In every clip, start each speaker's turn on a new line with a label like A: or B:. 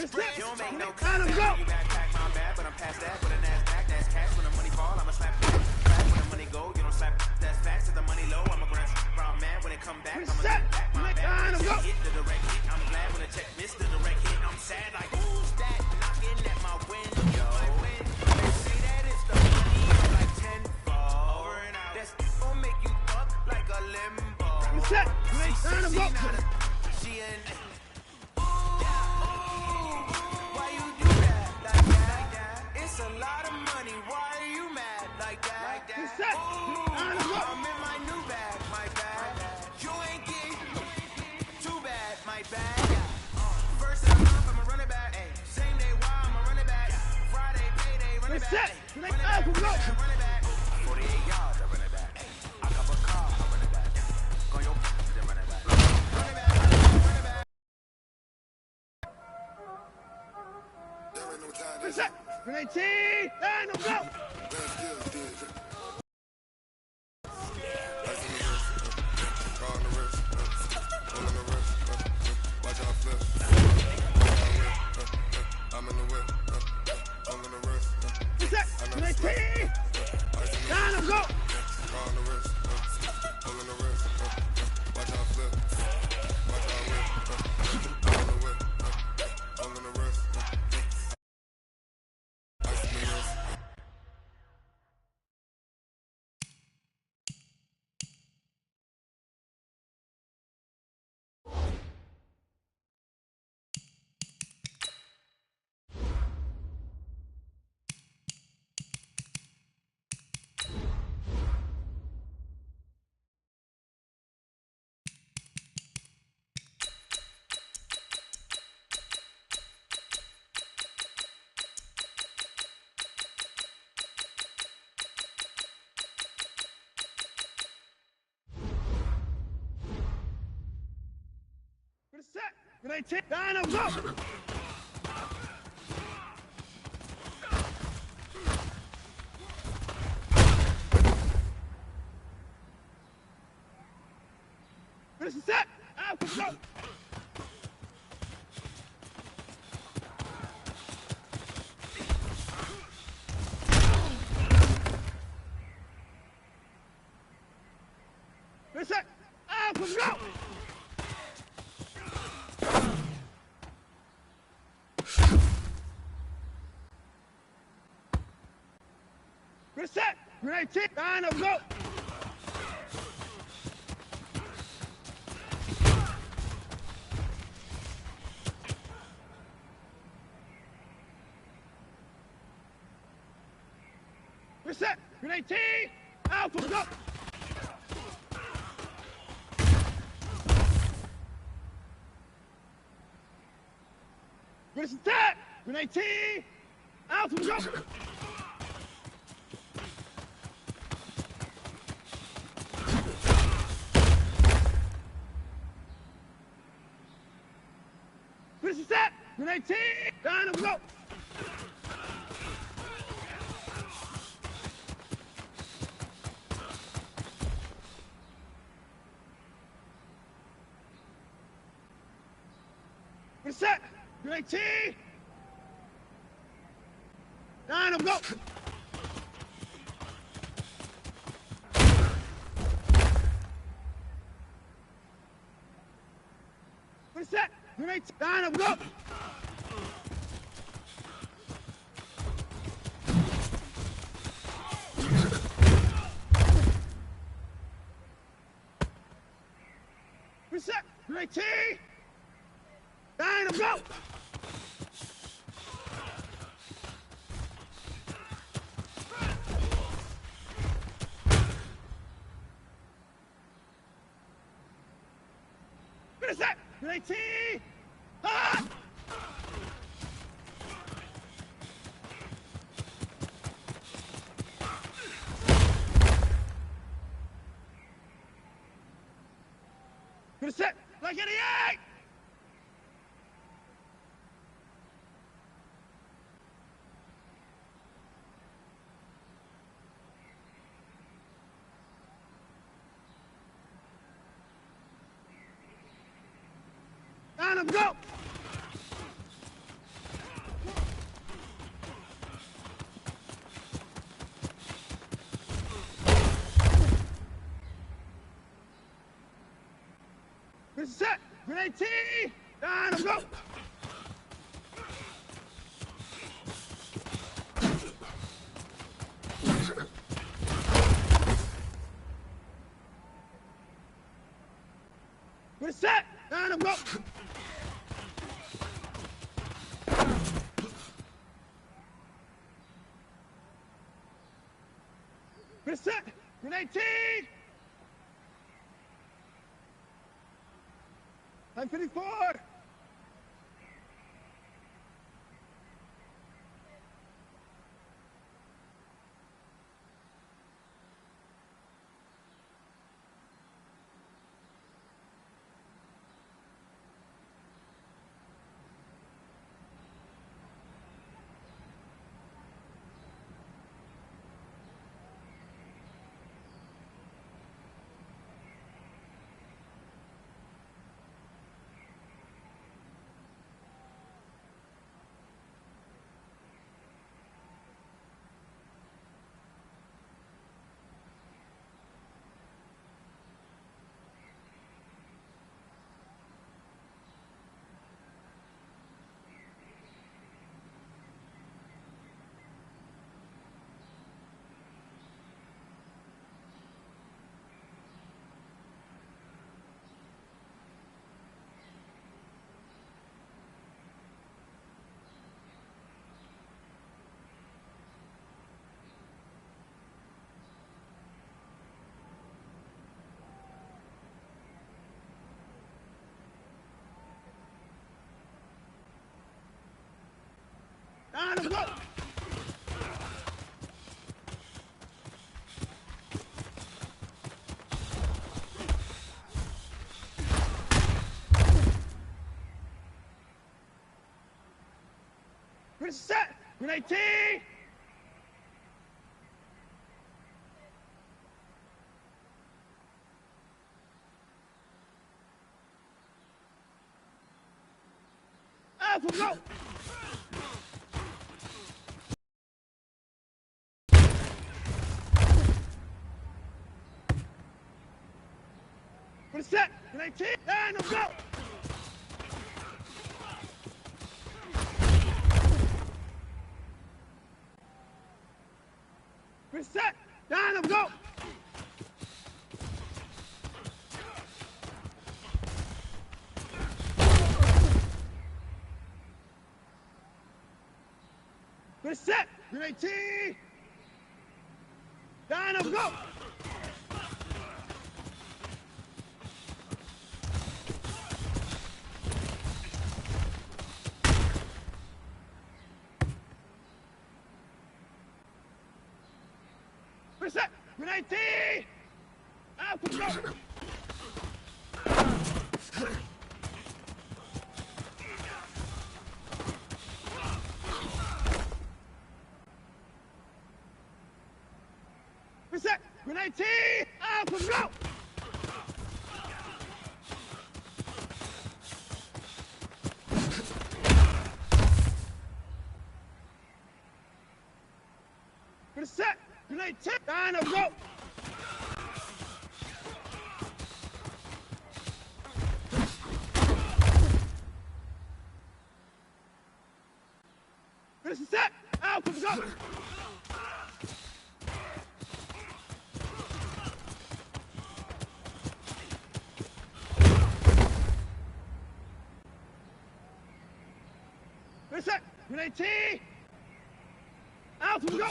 A: spread. You don't make no
B: contact.
A: You backpack my bad, but I'm past that. With a NASDAQ, that's cash. When the money fall, I'ma slap back. When the money go, you don't slap. That's facts. If the money low, I'm a round man. When it come back, I'ma get back my bad. When the check hit the direct hit, I'm glad. When the check missed the direct hit, I'm sad. Like who's that knocking at my window? They say that it's the money. I'm like tenfold. Over and out. That's gon' make you fuck like a limbo. She in. Why you do that like that? It's a lot of money. Why are you mad like that? I'm in my new bag, my bad. You ain't getting too bad, my bad. First of the month, I'ma run it back. Same day, why I'ma run it back. Friday, payday, run it back. Run it back, run it back. 48 yards, I run it back. I cover car, I run it back. Go your then run it back. Run it back, run it back.
B: There ain't no time.
C: What's that? Grenade team! There no go!
B: I'm in the whip, I'm in the wrist.
C: What's that? Grenade team! There no go!
B: On the wrist, on the wrist. Watch out flip, watch out whip. I'm in the whip, I'm in the wrist. Ice in the wrist.
C: What's that? Grenade team! There no go! What's that? Alpha go! What's that? Alpha go! What's that? Grenade team! There no go! What's that? Grenade team! Alpha go! What's that? Grenade team! Alpha go! What's that? Grenade team! Down go! What's that? Grenade team! Down go! What's that? Grenade team! Down go! What's that? Grenade team! Down go! What is that? Grenade team! Ah! What is that? Like 88! Down go! Grenade T! Down and go! We're set! Down and go! We're set! Grenade T! I'm 54! Down and go! We're set! Grenade T! Alpha, go! We're set! Grenade T! Down and go! We're set! Down and go! We're set! Grenade T! Down and go! We're set! Grenade T! Alpha, go! We're set! Grenade T! Alpha, go! We're set! Grenade T! Down and go! We're set! Alpha, go! We're set! Grenade T! Alpha, go!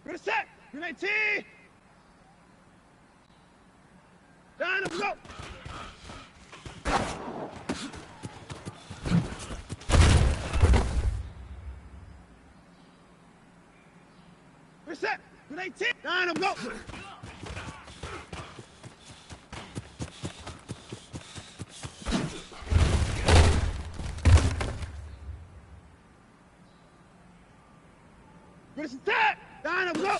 C: We're set! Grenade T! Down and go! We're set! Grenade T! Down and go! We're set! Down and go!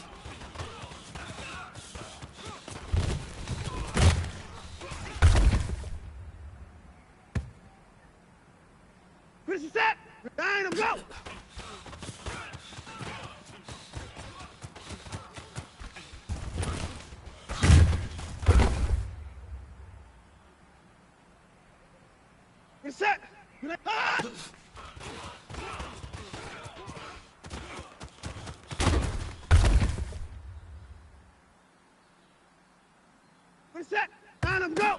C: Reset. Ah! Reset. On him, go.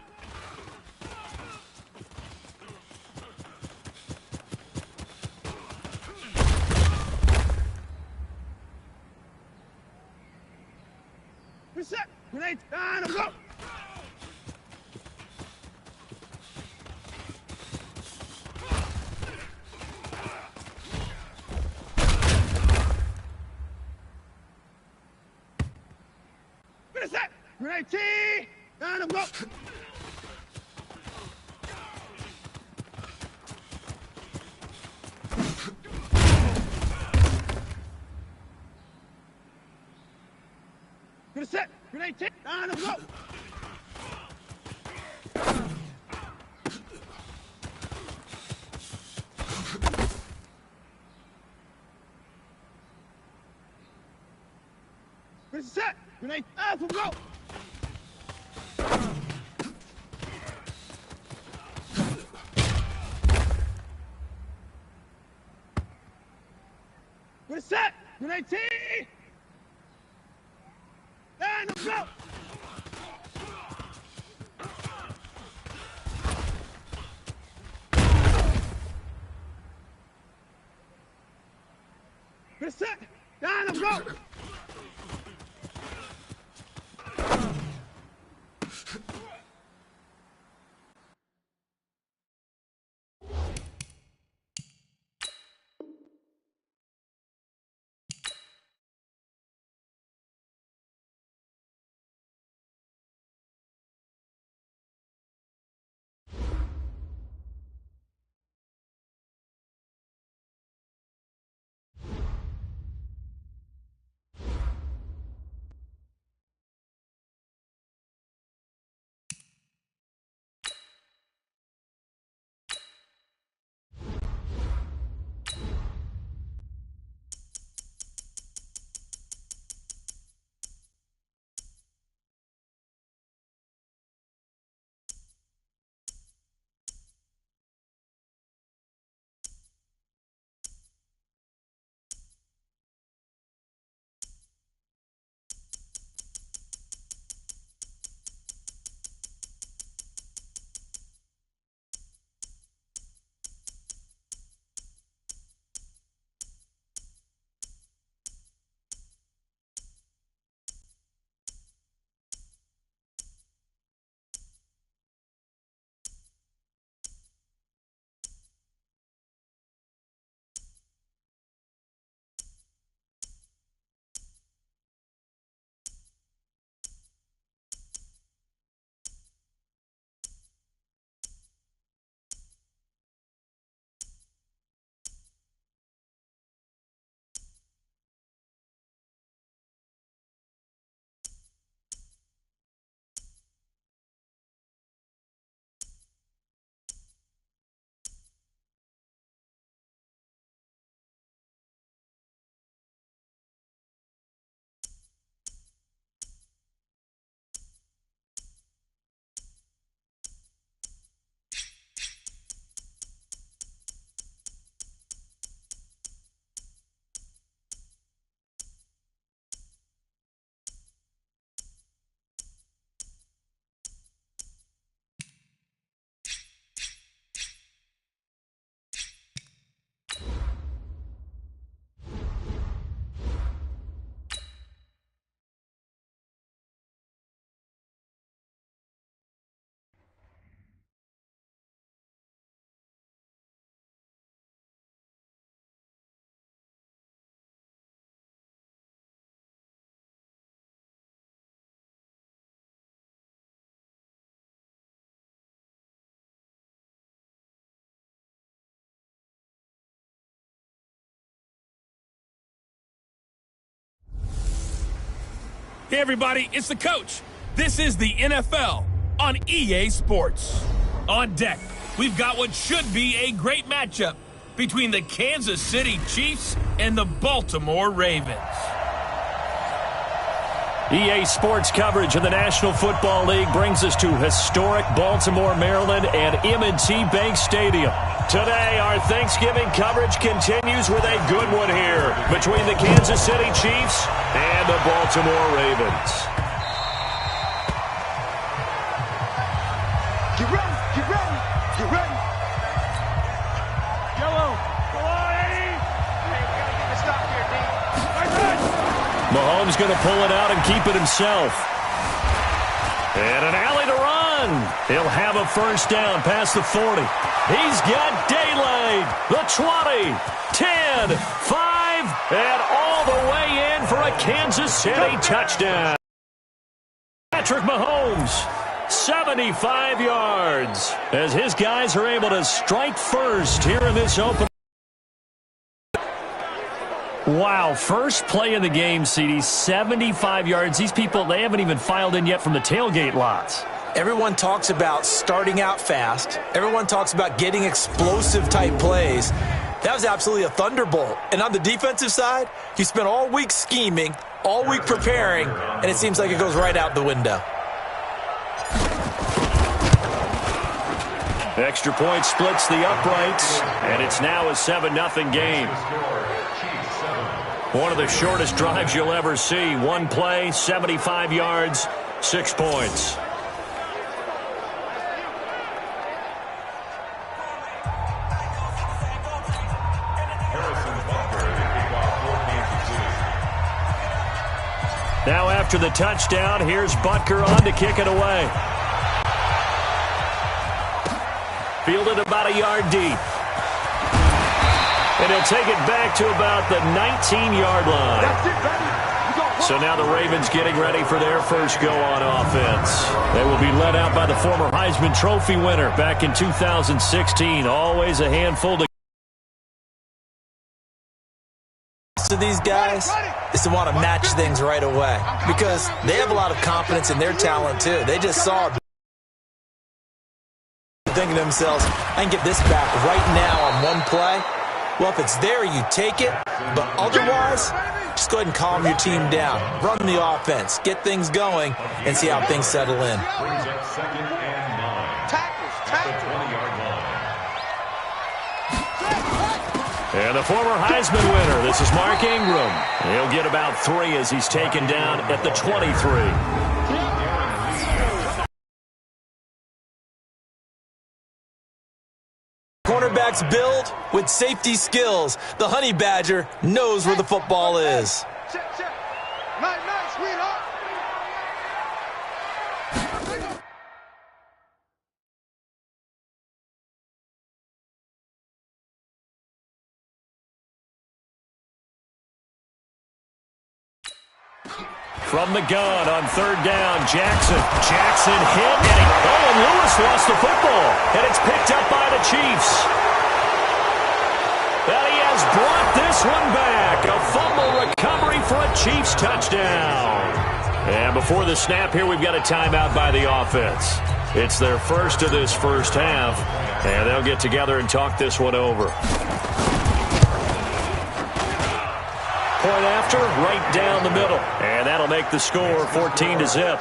C: Reset. Grenade. On him, go. Reset. Grenade T. On him, go. Reset. Grenade T. On him, go. Reset. Grenade off him, go. Reset. Grenade T. And go. Reset. Down and go.
D: Hey everybody, it's the coach. This is the NFL on EA Sports. On deck, we've got what should be a great matchup between the Kansas City Chiefs and the Baltimore Ravens.
E: EA Sports coverage of the National Football League brings us to historic Baltimore, Maryland and M&T Bank Stadium. Today, our Thanksgiving coverage continues with a good one here between the Kansas City Chiefs and the Baltimore Ravens.
C: Get ready, get ready, get ready. Yellow. Go on, Eddie. Hey, we got to get the stop here, D.
E: Mahomes going to pull it out and keep it himself. And an alley to run. He'll have a first down past the 40. He's got daylight. The 20, 10, 5, and all the way in for a Kansas City touchdown. Patrick Mahomes, 75 yards, as his guys are able to strike first here in this open. Wow, first play in the game, CD, 75 yards. These people, they haven't even filed in yet from the tailgate lots.
F: Everyone talks about starting out fast. Everyone talks about getting explosive type plays. That was absolutely a thunderbolt. And on the defensive side, he spent all week scheming, all week preparing, and it seems like it goes right out the window.
E: Extra point splits the uprights, and it's now a 7-0 game. One of the shortest drives you'll ever see. One play, 75 yards, 6 points. Now after the touchdown, here's Butker on to kick it away. Fielded about a yard deep. And he'll take it back to about the 19-yard line.
C: That's it, baby.
E: So now the Ravens getting ready for their first go on offense. They will be led out by the former Heisman Trophy winner back in 2016. Always a handful to
F: These guys is to want to match things right away because they have a lot of confidence in their talent too. They just saw it. Thinking to themselves, I can get this back right now on one play. Well, if it's there, you take it. But otherwise, just go ahead and calm your team down. Run the offense. Get things going and see how things settle in.
E: And the former Heisman winner, this is Mark Ingram. He'll get about 3 as he's taken down at the 23.
F: Cornerbacks build with safety skills. The Honey Badger knows where the football is.
C: Night, sweetheart.
E: From the gun on third down, Jackson. Jackson hit, and Lewis lost the football. And it's picked up by the Chiefs. And he has brought this one back. A fumble recovery for a Chiefs touchdown. And before the snap here, we've got a timeout by the offense. It's their first of this first half, and they'll get together and talk this one over. Point after, right down the middle. And that'll make the score 14-0.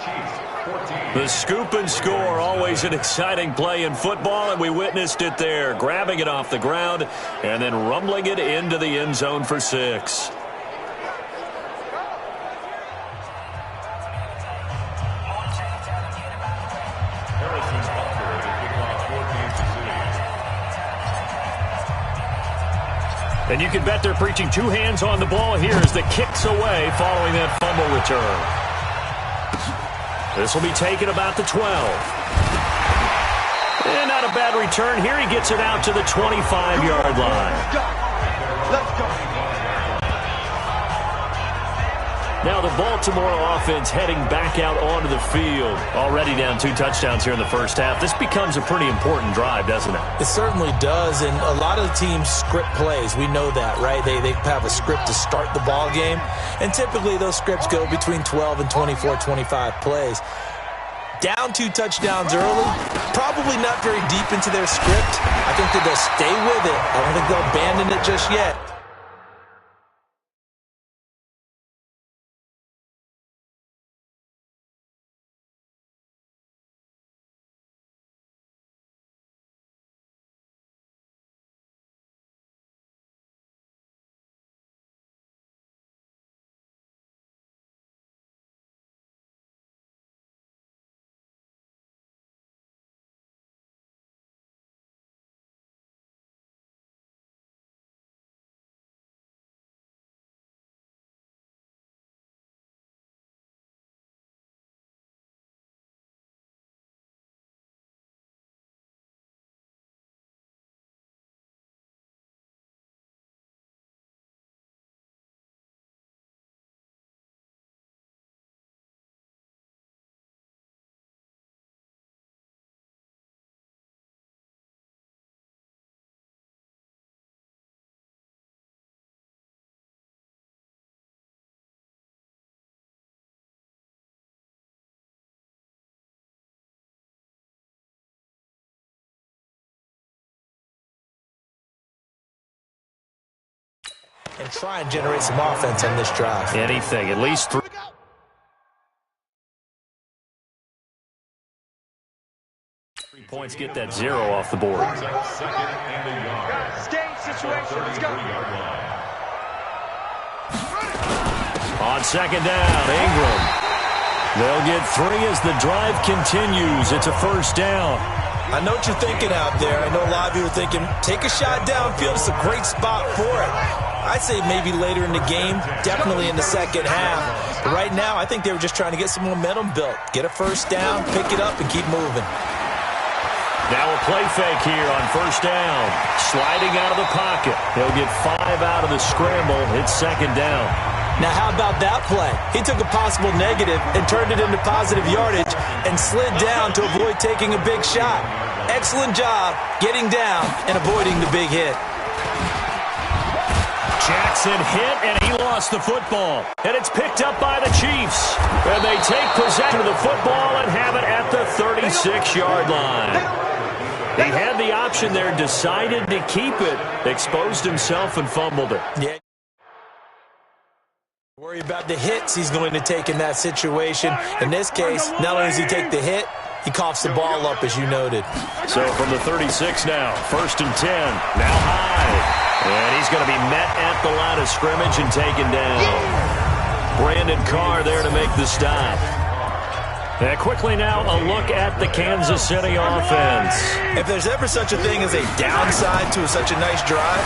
E: The scoop and score, always an exciting play in football, and we witnessed it there. Grabbing it off the ground and then rumbling it into the end zone for 6. And you can bet they're preaching 2 hands on the ball here as the kick's away following that fumble return. This will be taken about the 12. And not a bad return here. He gets it out to the 25-yard line.
C: Let's go.
E: Now the Baltimore offense heading back out onto the field. Already down 2 touchdowns here in the first half. This becomes a pretty important drive, doesn't it?
F: It certainly does, and a lot of the teams script plays. We know that, right? They have a script to start the ball game, and typically those scripts go between 12 and 24, 25 plays. Down 2 touchdowns early, probably not very deep into their script. I think that they'll stay with it. I don't think they'll abandon it just yet. and try and generate some offense on this drive.
E: Anything, at least 3 points, get that 0 off the board.
C: Game situation. Let's go.
E: On second down, Ingram. They'll get 3 as the drive continues. It's a first down.
F: I know what you're thinking out there. I know a lot of you are thinking, take a shot downfield. It's a great spot for it. I'd say maybe later in the game, definitely in the second half. But right now, I think they were just trying to get some momentum built. Get a first down, pick it up, and keep moving.
E: Now a play fake here on first down. Sliding out of the pocket. He'll get 5 out of the scramble. It's second down.
F: Now, how about that play? He took a possible negative and turned it into positive yardage and slid down to avoid taking a big shot. Excellent job getting down and avoiding the big hit.
E: Jackson hit, and he lost the football. And it's picked up by the Chiefs. And they take possession of the football and have it at the 36-yard line. He had the option there, decided to keep it, exposed himself and fumbled it.
F: Yeah. Worry about the hits he's going to take in that situation. In this case, not only does he take the hit, he coughs the ball up, as you noted.
E: So from the 36 now, first and 10, now high. And he's going to be met at the line of scrimmage and taken down. Brandon Carr there to make the stop. And quickly now, a look at the Kansas City offense.
F: If there's ever such a thing as a downside to such a nice drive,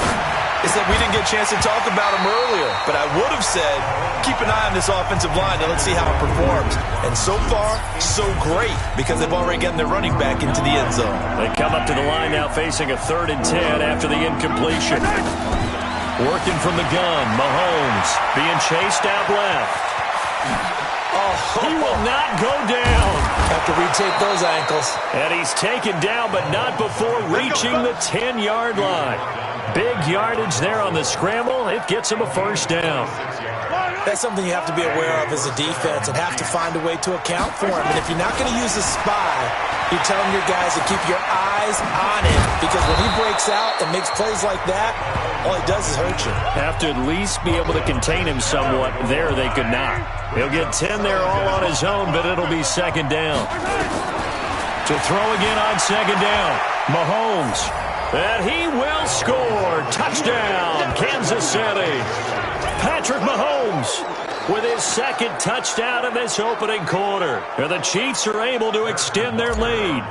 F: it's that we didn't get a chance to talk about him earlier. But I would have said, keep an eye on this offensive line and let's see how it performs. And so far, so great, because they've already gotten their running back into the end zone.
E: They come up to the line now facing a 3rd and 10 after the incompletion. Working from the gun, Mahomes being chased out left. He will not go down.
F: Have to retape those ankles.
E: And he's taken down, but not before reaching the 10-yard line. Big yardage there on the scramble. It gets him a first down.
F: That's something you have to be aware of as a defense and have to find a way to account for him. And if you're not going to use a spy, you're telling your guys to keep your eyes on him, because when he breaks out and makes plays like that, all he does is hurt you.
E: Have to at least be able to contain him somewhat. There they could not. He'll get 10 there all on his own, but it'll be second down. To throw again on second down, Mahomes. And he will score. Touchdown, Kansas City. Patrick Mahomes with his 2nd touchdown in this opening quarter. And the Chiefs are able to extend their lead.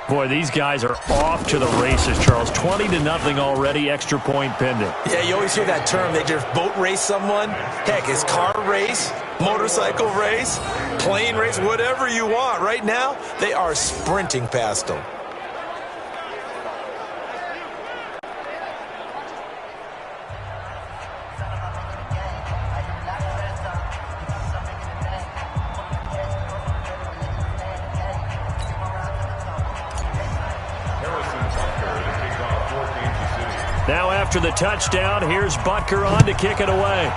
E: Boy, these guys are off to the races, Charles. 20-0 already, extra point pending.
F: Yeah, you always hear that term. They just boat race someone. Heck, it's car race, motorcycle race, plane race, whatever you want. Right now, they are sprinting past them.
E: Now after the touchdown, here's Butker on to kick it away.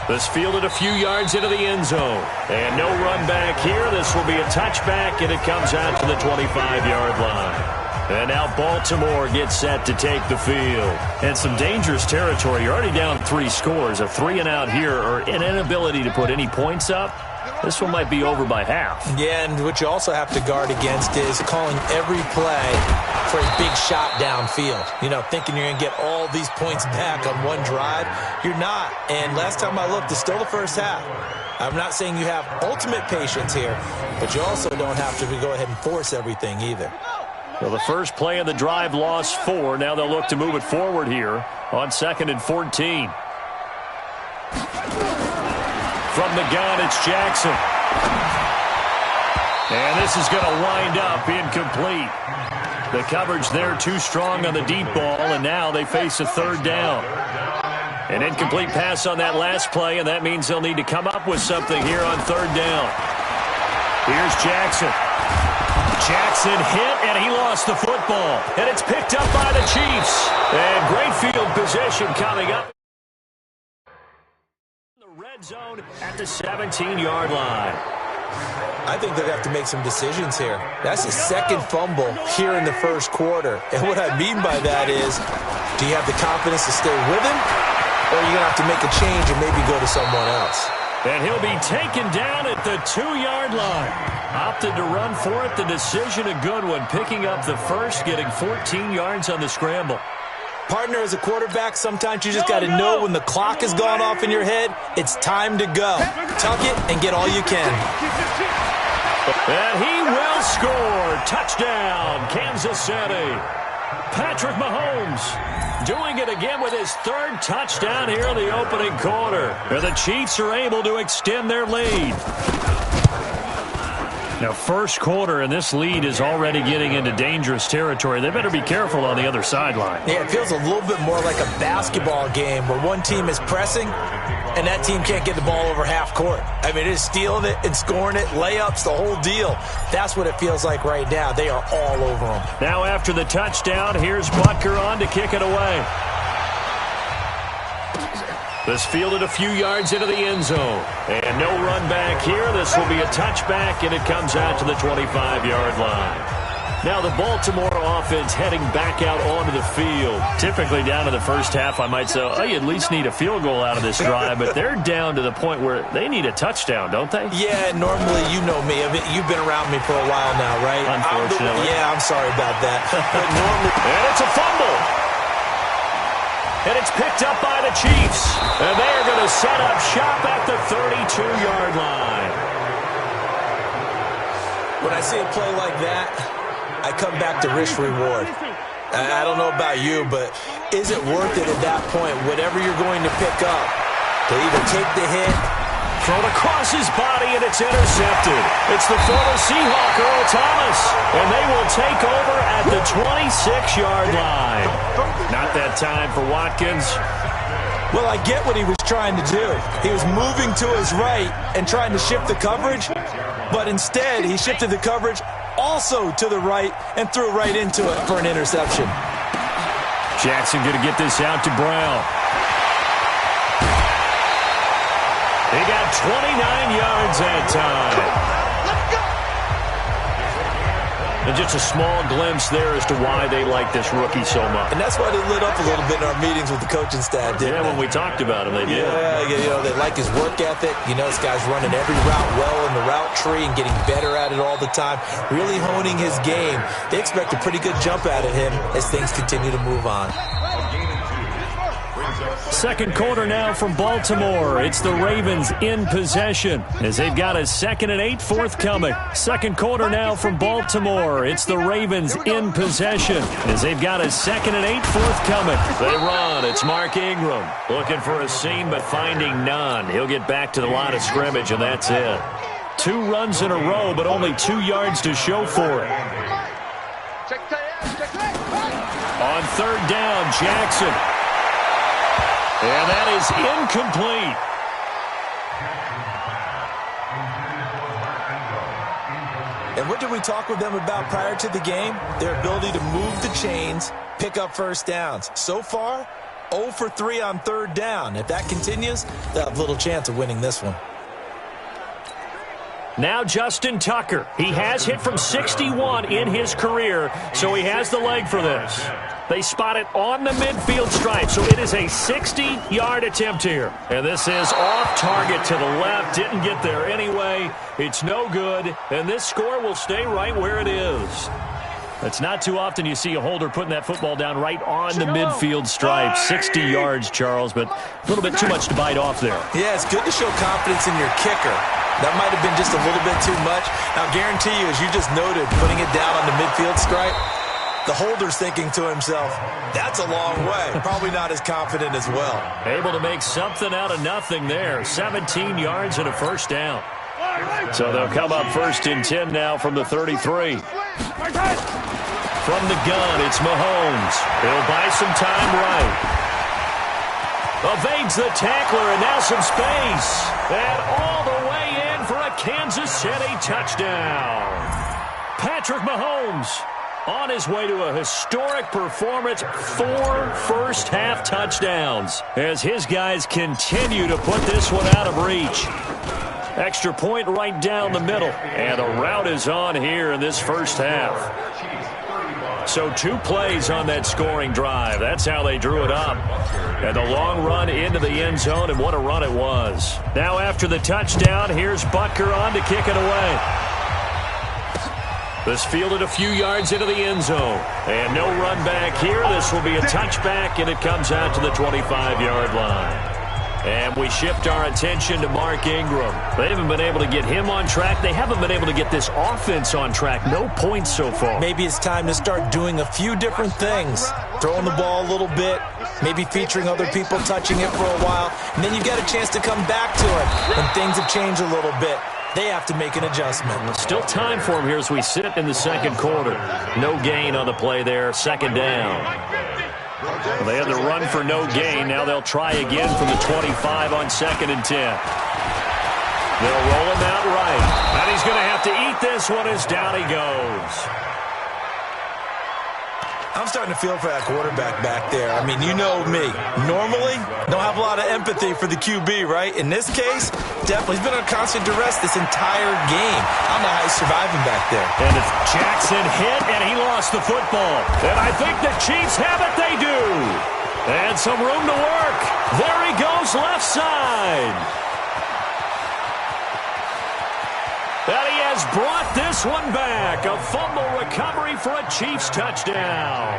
E: This fielded a few yards into the end zone. And no run back here. This will be a touchback, and it comes out to the 25-yard line. And now Baltimore gets set to take the field. And some dangerous territory. You're already down 3 scores. A 3-and-out here, or an inability to put any points up. This one might be over by half.
F: Yeah, and what you also have to guard against is calling every play for a big shot downfield. You know, thinking you're going to get all these points back on one drive. You're not. And last time I looked, it's still the first half. I'm not saying you have ultimate patience here, but you also don't have to go ahead and force everything either.
E: Well, the first play of the drive lost 4. Now they'll look to move it forward here on 2nd and 14. From the gun, it's Jackson. And this is going to wind up incomplete. The coverage there too strong on the deep ball, and now they face a 3rd down. An incomplete pass on that last play, and that means they'll need to come up with something here on 3rd down. Here's Jackson. Jackson hit, and he lost the football. And it's picked up by the Chiefs. And great field position coming up. Red zone at the 17-yard line.
F: I think they'll have to make some decisions here. That's his second fumble here in the first quarter. And what I mean by that is, do you have the confidence to stay with him? Or are you going to have to make a change and maybe go to someone else?
E: And he'll be taken down at the 2-yard line. Opted to run for it. The decision a good one. Picking up the first, getting 14 yards on the scramble.
F: Partner, as a quarterback, sometimes you just got to know when the clock has gone off in your head, it's time to go. Tuck it and get all you can.
E: And he will score. Touchdown, Kansas City. Patrick Mahomes doing it again with his third touchdown here in the opening quarter. And the Chiefs are able to extend their lead. Now, first quarter, and this lead is already getting into dangerous territory. They better be careful on the other sideline.
F: Yeah, it feels a little bit more like a basketball game where one team is pressing and that team can't get the ball over half court. I mean, it is stealing it and scoring it, layups, the whole deal. That's what it feels like right now. They are all over them.
E: Now, after the touchdown, here's Butker on to kick it away. This fielded a few yards into the end zone. And no run back here. This will be a touchback, and it comes out to the 25-yard line. Now the Baltimore offense heading back out onto the field. Typically down to the first half, I might say, oh, you at least need a field goal out of this drive. But they're down to the point where they need a touchdown, don't they?
F: Yeah, normally, you know me. I mean, you've been around me for a while now, right?
E: Unfortunately.
F: I'm sorry about that. But normally,
E: and it's a fumble. And it's picked up by the Chiefs. And they are going to set up shop at the 32-yard line.
F: When I see a play like that, I come back to risk-reward. I don't know about you, but is it worth it at that point, whatever you're going to pick up, to either take the hit,
E: thrown across his body, and it's intercepted. It's the former Seahawk, Earl Thomas, and they will take over at the 26-yard line. Not that time for Watkins.
F: Well, I get what he was trying to do. He was moving to his right and trying to shift the coverage, but instead he shifted the coverage also to the right and threw right into it for an interception.
E: Jackson going to get this out to Brown. He got 29 yards that time. And just a small glimpse there as to why they like this rookie so much.
F: And that's why they lit up a little bit in our meetings with the coaching staff, didn't they?
E: When we talked about him, they did.
F: Yeah, you know, they like his work ethic. You know, this guy's running every route well in the route tree and getting better at it all the time, really honing his game. They expect a pretty good jump out of him as things continue to move on.
E: Second quarter now from Baltimore. It's the Ravens in possession as they've got a 2nd and 8 forthcoming. Second quarter now from Baltimore. It's the Ravens in possession as they've got a 2nd and 8 forthcoming. They run. It's Mark Ingram looking for a seam but finding none. He'll get back to the line of scrimmage, and that's it. 2 runs in a row, but only 2 yards to show for it. On third down, Jackson. And that is incomplete.
F: And what did we talk with them about prior to the game? Their ability to move the chains, pick up first downs. So far, 0 for 3 on third down. If that continues, they'll have little chance of winning this one.
E: Now Justin Tucker. He has hit from 61 in his career, so he has the leg for this. They spot it on the midfield stripe, so it is a 60-yard attempt here. And this is off target to the left. Didn't get there anyway. It's no good, and this score will stay right where it is. It's not too often you see a holder putting that football down right on the midfield stripe. 60 yards, Charles, but a little bit too much to bite off there.
F: Yeah, it's good to show confidence in your kicker. That might have been just a little bit too much. Now, guarantee you, as you just noted, putting it down on the midfield stripe, the holder's thinking to himself, that's a long way. Probably not as confident as well.
E: Able to make something out of nothing there. 17 yards and a first down. So they'll come up 1st and 10 now from the 33. From the gun, it's Mahomes. He'll buy some time right. Evades the tackler, and now some space. And all the way in for a Kansas City touchdown. Patrick Mahomes on his way to a historic performance, 4 first-half touchdowns, as his guys continue to put this one out of reach. Extra point right down the middle. And the route is on here in this first half. So 2 plays on that scoring drive. That's how they drew it up. And the long run into the end zone, and what a run it was. Now after the touchdown, here's Butker on to kick it away. This fielded a few yards into the end zone. And no run back here. This will be a touchback, and it comes out to the 25-yard line. And we shift our attention to Mark Ingram. They haven't been able to get him on track. They haven't been able to get this offense on track. No points so far.
F: Maybe it's time to start doing a few different things. Throwing the ball a little bit, maybe featuring other people touching it for a while, and then you get a chance to come back to it when things have changed a little bit. They have to make an adjustment.
E: Still time for him here as we sit in the second quarter. No gain on the play there, second down. Well, they had to run for no gain. Now they'll try again from the 25 on 2nd and 10. They'll roll him out right. And he's going to have to eat this one as down he goes.
F: I'm starting to feel for that quarterback back there. I mean, you know me. Normally, don't have a lot of empathy for the QB, right? In this case, definitely. He's been under constant duress this entire game. I don't know how he's surviving back there.
E: And if Jackson hit, and he lost the football. And I think the Chiefs have it. They do. And some room to work. There he goes, left side. And he has brought this one back. A fumble recovery for a Chiefs touchdown.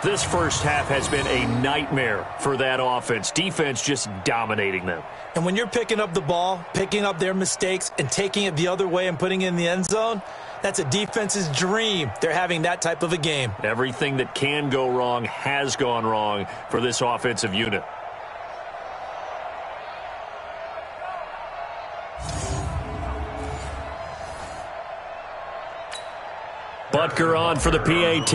E: This first half has been a nightmare for that offense. Defense just dominating them.
F: And when you're picking up the ball, picking up their mistakes, and taking it the other way and putting it in the end zone, that's a defense's dream. They're having that type of a game.
E: Everything that can go wrong has gone wrong for this offensive unit. Butker on for the PAT.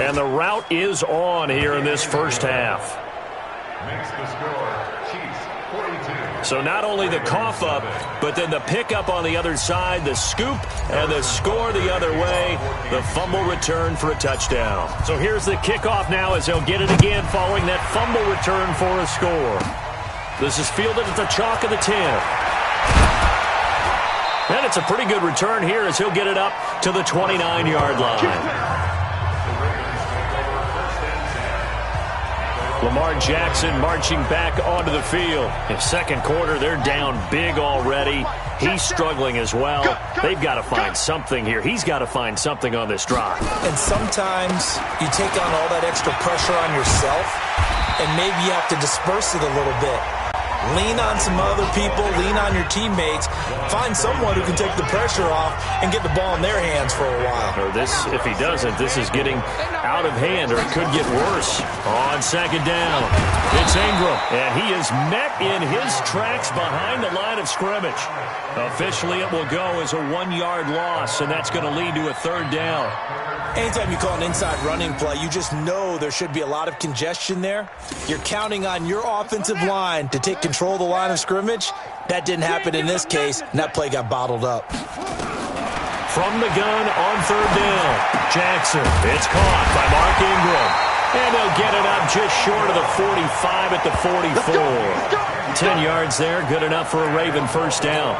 E: And the route is on here in this first half. So not only the cough up, but then the pickup on the other side, the scoop, and the score the other way, the fumble return for a touchdown. So here's the kickoff now as they'll get it again following that fumble return for a score. This is fielded at the chalk of the 10. And it's a pretty good return here as he'll get it up to the 29-yard line. Lamar Jackson marching back onto the field. In second quarter, they're down big already. He's struggling as well. They've got to find something here. He's got to find something on this drive.
F: And sometimes you take on all that extra pressure on yourself, and maybe you have to disperse it a little bit. Lean on some other people, lean on your teammates, find someone who can take the pressure off and get the ball in their hands for a while.
E: Or this, if he doesn't, this is getting out of hand, or it could get worse. On second down, it's Ingram, and he is met in his tracks behind the line of scrimmage. Officially, it will go as a 1-yard loss, and that's going to lead to a third down.
F: Anytime you call an inside running play, you just know there should be a lot of congestion there. You're counting on your offensive line to take control of the line of scrimmage. That didn't happen in this case, and that play got bottled up.
E: From the gun on third down, Jackson. It's caught by Mark Ingram. And they'll get it up just short of the 45 at the 44. 10 yards there, good enough for a Raven first down.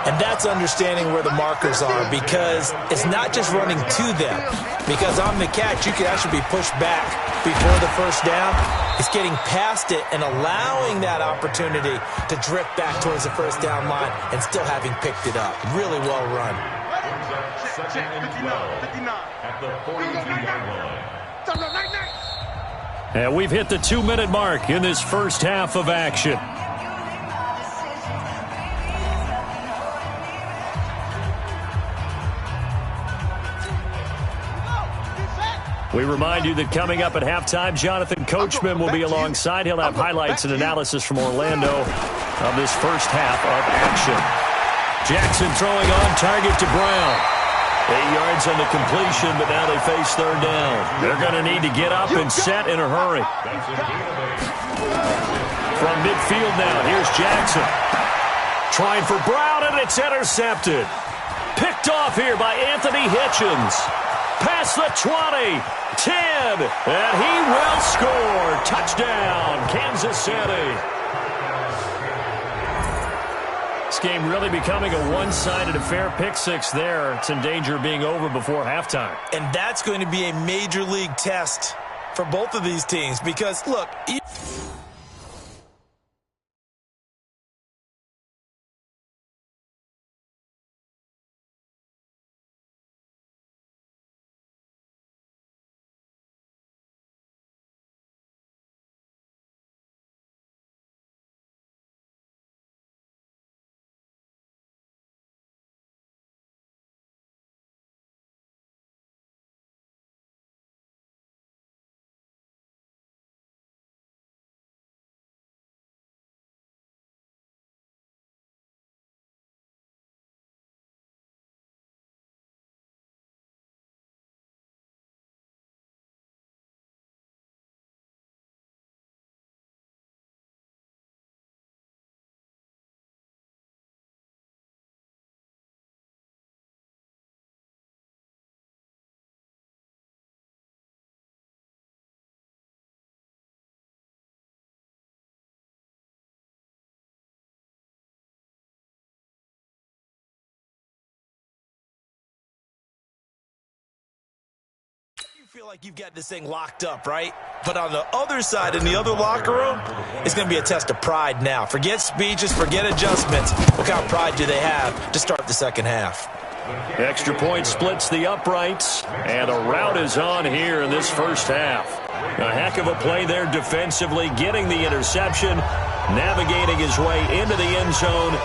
F: And that's understanding where the markers are, because it's not just running to them. Because on the catch, you could actually be pushed back before the first down. It's getting past it and allowing that opportunity to drift back towards the first down line and still having picked it up. Really well run.
C: Second and 12 at the 42-yard line.
E: And we've hit the 2-minute mark in this first half of action. We remind you that coming up at halftime, Jonathan Coachman will be alongside. He'll have highlights and analysis from Orlando of this first half of action. Jackson throwing on target to Brown. 8 yards on the completion, but now they face third down. They're going to need to get up and set in a hurry. From midfield now, here's Jackson. Trying for Brown, and it's intercepted. Picked off here by Anthony Hitchens. Past the 20, 10, and he will score. Touchdown, Kansas City. This game really becoming a one-sided affair. Pick six there. It's in danger of being over before halftime.
F: And that's going to be a major league test for both of these teams because, look, feel like you've got this thing locked up, right? But on the other side, in the other locker room, it's going to be a test of pride now. Forget speeches, forget adjustments. What kind of pride do they have to start the second half?
E: Extra point splits the uprights, and a rout is on here in this first half. A heck of a play there defensively, getting the interception, navigating his way into the end zone.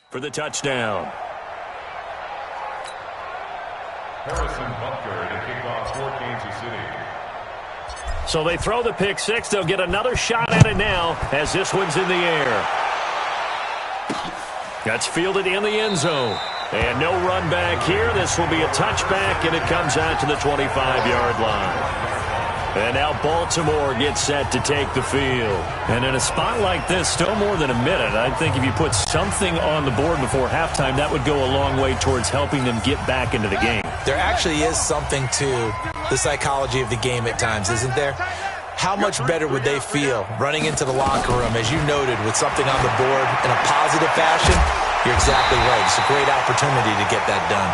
E: For the touchdown.
C: Harrison Butker to kick off for Kansas City.
E: So they throw the pick six. They'll get another shot at it now as this one's in the air. That's fielded in the end zone. And no run back here. This will be a touchback, and it comes out to the 25-yard line. And now Baltimore gets set to take the field. And in a spot like this, still more than a minute, I think if you put something on the board before halftime, that would go a long way towards helping them get back into the game.
F: There actually is something to the psychology of the game at times, isn't there? How much better would they feel running into the locker room, as you noted, with something on the board in a positive fashion? You're exactly right. It's a great opportunity to get that done.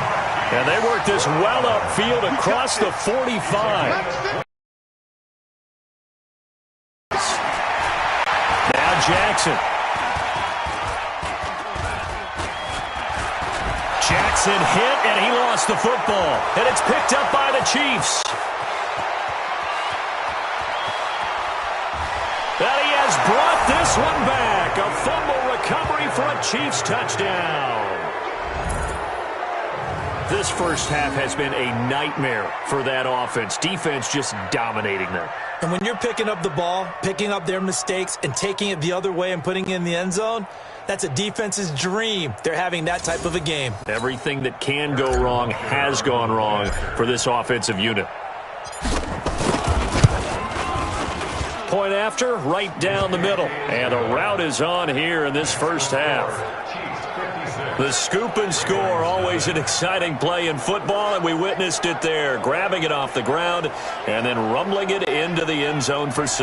E: And they work this well upfield across the 45. Jackson. Jackson hit, and he lost the football. And it's picked up by the Chiefs. And he has brought this one back. A fumble recovery for a Chiefs touchdown. This first half has been a nightmare for that offense. Defense just dominating them.
F: And when you're picking up the ball, picking up their mistakes, and taking it the other way and putting it in the end zone, that's a defense's dream. They're having that type of a game.
E: Everything that can go wrong has gone wrong for this offensive unit. Point after, right down the middle. And a rout is on here in this first half. The scoop and score, always an exciting play in football, and we witnessed it there. Grabbing it off the ground and then rumbling it into the end zone for 6.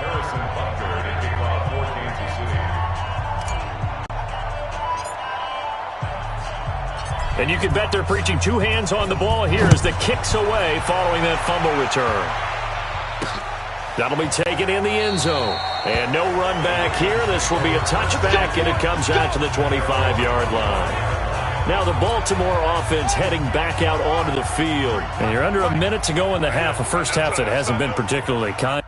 C: Harrison Butker to kick
E: And you can bet they're preaching two hands on the ball here as the kick's away following that fumble return. That'll be taken in the end zone. And no run back here. This will be a touchback, and it comes out to the 25-yard line. Now the Baltimore offense heading back out onto the field. And you're under a minute to go in the half. A first half that hasn't been particularly kind.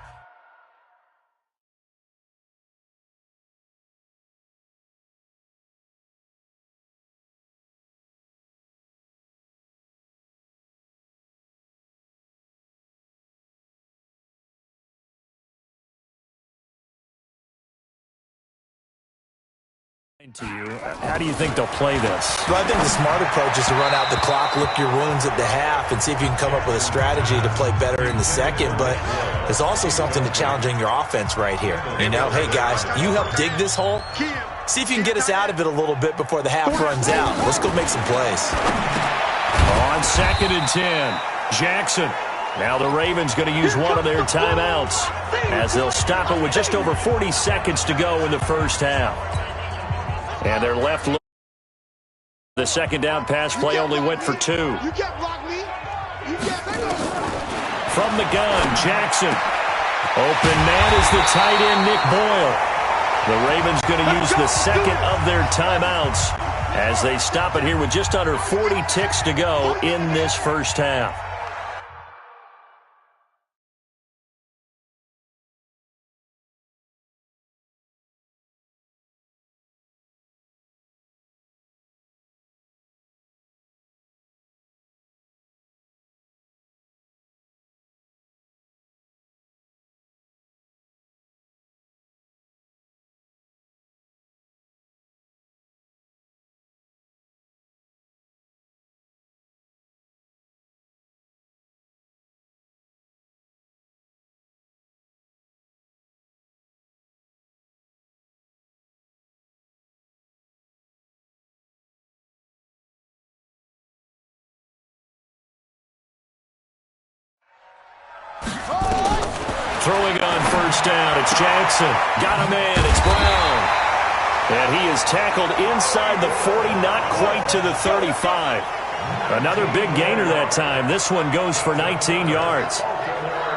E: To you. How do you think they'll play this?
F: Well, I think the smart approach is to run out the clock, lick your wounds at the half, and see if you can come up with a strategy to play better in the second. But there's also something to challenging your offense right here. You know, hey, guys, you help dig this hole. See if you can get us out of it a little bit before the half runs out. Let's go make some plays.
E: On 2nd and 10, Jackson. Now the Ravens going to use one of their timeouts as they'll stop it with just over 40 seconds to go in the first half. And they're left. The second down pass play only went for 2. From the gun, Jackson. Open man is the tight end, Nick Boyle. The Ravens going to use the second of their timeouts as they stop it here with just under 40 ticks to go in this first half. Throwing on first down, it's Jackson. Got a man, it's Brown. And he is tackled inside the 40, not quite to the 35. Another big gainer that time. This one goes for 19 yards.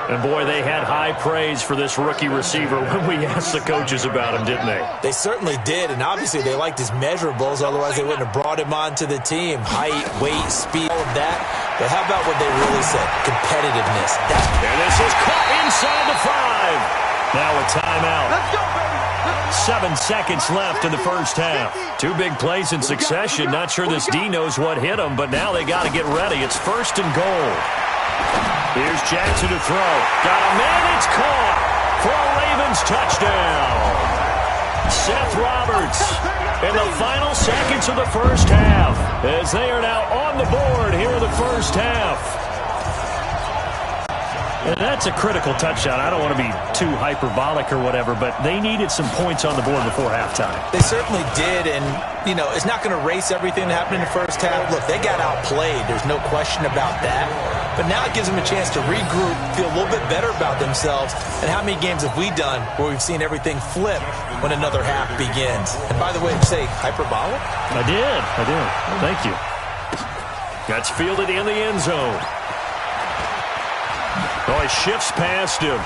E: And, boy, they had high praise for this rookie receiver when we asked the coaches about him, didn't they?
F: They certainly did, and obviously they liked his measurables. Otherwise, they wouldn't have brought him onto the team. Height, weight, speed, all of that. But how about what they really said? Competitiveness.
E: And this is caught inside the 5. Now a timeout.
A: Let's go, baby.
E: 7 seconds left in the first half. 2 big plays in succession. Not sure this D knows what hit him, but now they got to get ready. It's 1st and goal. Here's Jackson to throw. Got a man, it's caught for a Ravens touchdown. Seth Roberts in the final seconds of the first half as they are now on the board here in the first half. And that's a critical touchdown. I don't want to be too hyperbolic or whatever, but they needed some points on the board before halftime.
F: They certainly did, and, you know, it's not going to erase everything that happened in the first half. Look, they got outplayed. There's no question about that. But now it gives them a chance to regroup, feel a little bit better about themselves. And how many games have we done where we've seen everything flip when another half begins? And by the way, did you say hyperbolic?
E: I did. Thank you. That's fielded in the end zone. Oh, he shifts past him.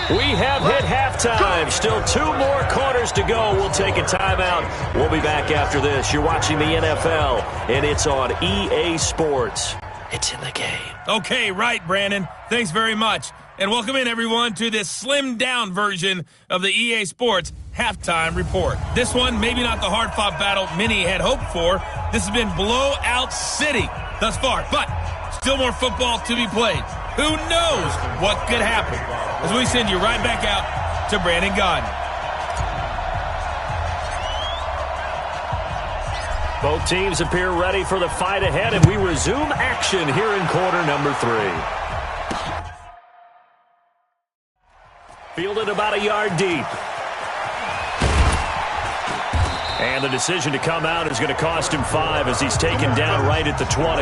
E: We have hit halftime. Still 2 more quarters to go. We'll take a timeout. We'll be back after this. You're watching the NFL, and it's on EA Sports. It's in the game.
D: Okay, right, Brandon. Thanks very much. And welcome in, everyone, to this slimmed-down version of the EA Sports Halftime Report. This one, maybe not the hard-fought battle many had hoped for. This has been blowout city thus far, but still more football to be played. Who knows what could happen? As we send you right back out to Brandon Gaudin.
E: Both teams appear ready for the fight ahead, and we resume action here in quarter number 3. Fielded about a yard deep. And the decision to come out is going to cost him 5 as he's taken down right at the 20.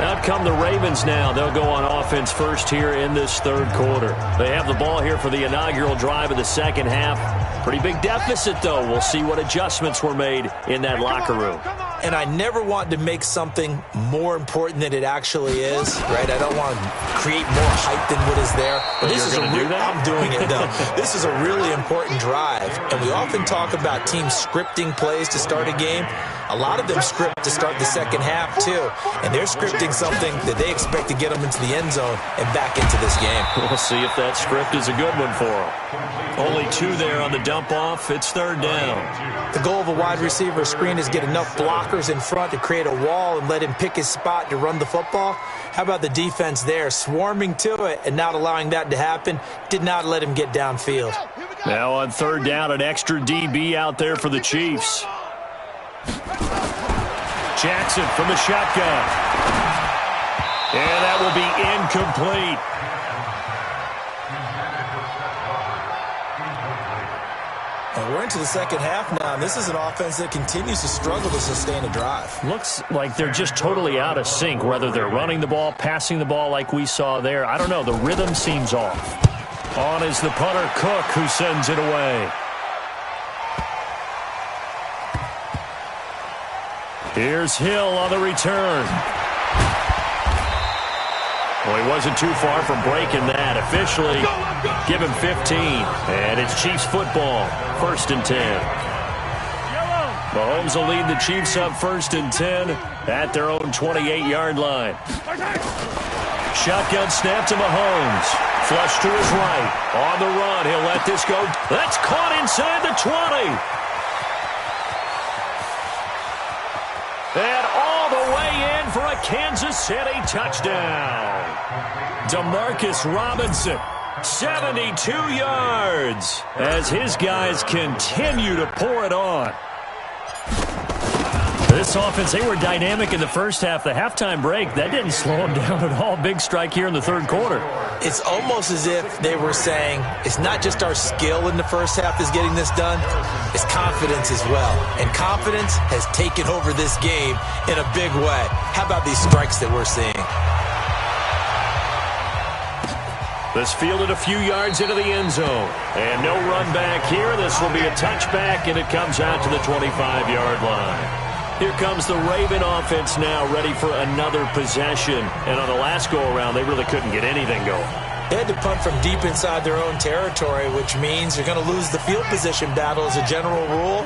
E: Out come the Ravens now. They'll go on offense first here in this third quarter. They have the ball here for the inaugural drive of the second half. Pretty big deficit, though. We'll see what adjustments were made in that locker room.
F: And I never want to make something more important than it actually is, right? I don't want to create more hype than what is there. But this is I'm doing it, though. This is a really important drive. And we often talk about teams scripting plays to start a game. A lot of them script to start the second half, too. And they're scripting something that they expect to get them into the end zone and back into this game.
E: We'll see if that script is a good one for them. Only 2 there on the dump-off. It's third down.
F: The goal of a wide receiver screen is get enough blockers in front to create a wall and let him pick his spot to run the football. How about the defense there, swarming to it and not allowing that to happen? Did not let him get downfield.
E: Now on third down, an extra DB out there for the Chiefs. Jackson from the shotgun. And that will be incomplete.
F: And we're into the second half now, and this is an offense that continues to struggle to sustain a drive.
E: Looks like they're just totally out of sync, whether they're running the ball, passing the ball like we saw there. I don't know. The rhythm seems off. On is the punter, Cook, who sends it away. Here's Hill on the return. Well, he wasn't too far from breaking that. Officially, give him 15. And it's Chiefs football, 1st and 10. Mahomes will lead the Chiefs up 1st and 10 at their own 28-yard line. Shotgun snap to Mahomes. Flush to his right. On the run, he'll let this go. That's caught inside the 20. And all the way in for a Kansas City touchdown. Demarcus Robinson, 72 yards, as his guys continue to pour it on. This offense, they were dynamic in the first half. The halftime break, that didn't slow them down at all. Big strike here in the third quarter.
F: It's almost as if they were saying, it's not just our skill in the first half that's getting this done, it's confidence as well. And confidence has taken over this game in a big way. How about these strikes that we're seeing?
E: This fielded a few yards into the end zone. And no run back here. This will be a touchback, and it comes out to the 25-yard line. Here comes the Raven offense now, ready for another possession. And on the last go-around, they really couldn't get anything going.
F: They had to punt from deep inside their own territory, which means you're going to lose the field position battle as a general rule.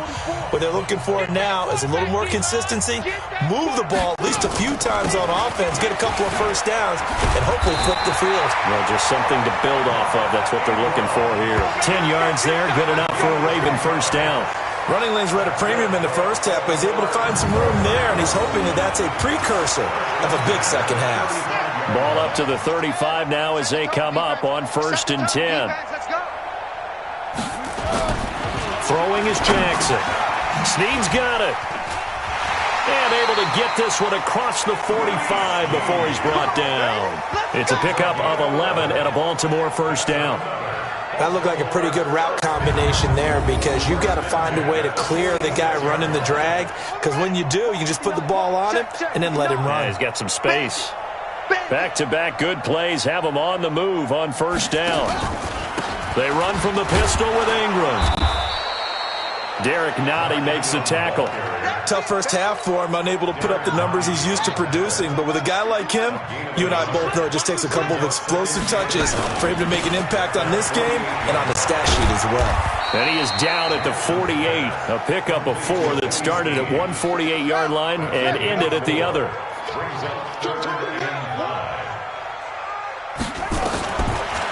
F: What they're looking for now is a little more consistency, move the ball at least a few times on offense, get a couple of first downs, and hopefully flip the field.
E: Well, just something to build off of. That's what they're looking for here. 10 yards there, good enough for a Raven first down.
F: Running lanes were at a premium in the first half, but he's able to find some room there, and he's hoping that that's a precursor of a big second half.
E: Ball up to the 35 now as they come up on 1st and 10. Throwing is Jackson. Snead's got it. And able to get this one across the 45 before he's brought down. It's a pickup of 11 and a Baltimore first down.
F: That looked like a pretty good route combination there, because you've got to find a way to clear the guy running the drag, because when you do, you just put the ball on him and then let him run.
E: Yeah, he's got some space. Back-to-back good plays have him on the move on first down. They run from the pistol with Ingram. Derek Nottie makes the tackle.
F: Tough first half for him, unable to put up the numbers he's used to producing. But with a guy like him, you and I both know it just takes a couple of explosive touches for him to make an impact on this game and on the stat sheet as well.
E: And he is down at the 48. A pickup of 4 that started at one 48-yard line and ended at the other.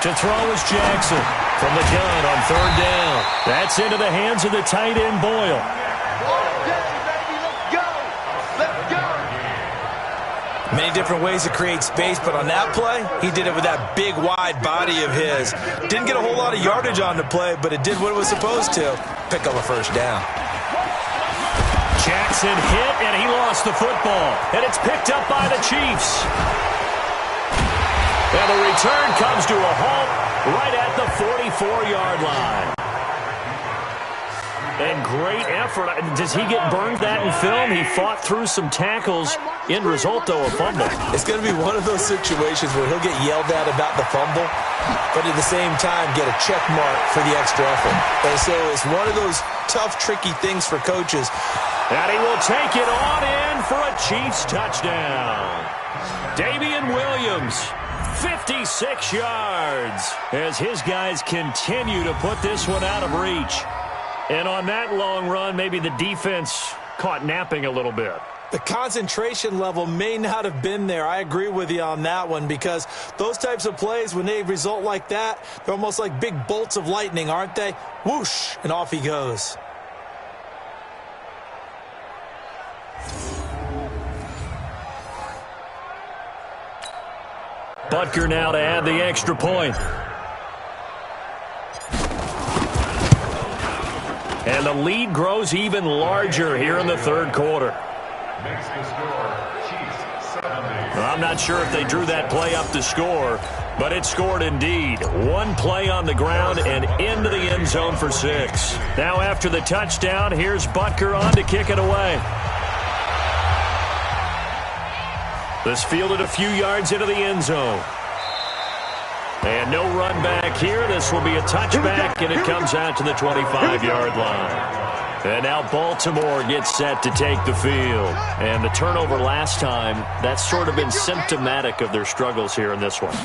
E: To throw is Jackson from the gun on third down. That's into the hands of the tight end, Boyle.
F: Many different ways to create space, but on that play, he did it with that big, wide body of his. Didn't get a whole lot of yardage on the play, but it did what it was supposed to. Pick up a first down.
E: Jackson hit, and he lost the football. And it's picked up by the Chiefs. And the return comes to a halt right at the 44-yard line. And great effort. Does he get burned that in film? He fought through some tackles. End result, though, a fumble.
F: It's going to be one of those situations where he'll get yelled at about the fumble, but at the same time get a check mark for the extra effort. And so it's one of those tough, tricky things for coaches.
E: And he will take it on in for a Chiefs touchdown. Damian Williams, 56 yards, as his guys continue to put this one out of reach. And on that long run, maybe the defense caught napping a little bit.
F: The concentration level may not have been there. I agree with you on that one, because those types of plays, when they result like that, they're almost like big bolts of lightning, aren't they? Whoosh, and off he goes.
E: Butker now to add the extra point. And the lead grows even larger here in the third quarter.
C: Makes the score, Chiefs 70.
E: I'm not sure if they drew that play up to score, but it scored indeed. One play on the ground and into the end zone for 6. Now after the touchdown, here's Butker on to kick it away. This fielded a few yards into the end zone. And no run back here. This will be a touchback, and it comes out to the 25-yard line. And now Baltimore gets set to take the field. And the turnover last time, that's sort of been symptomatic of their struggles here in this one.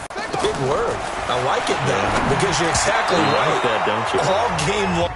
F: Big word. I like it, though, because you're exactly right.
E: You like that, don't you?
F: All game long.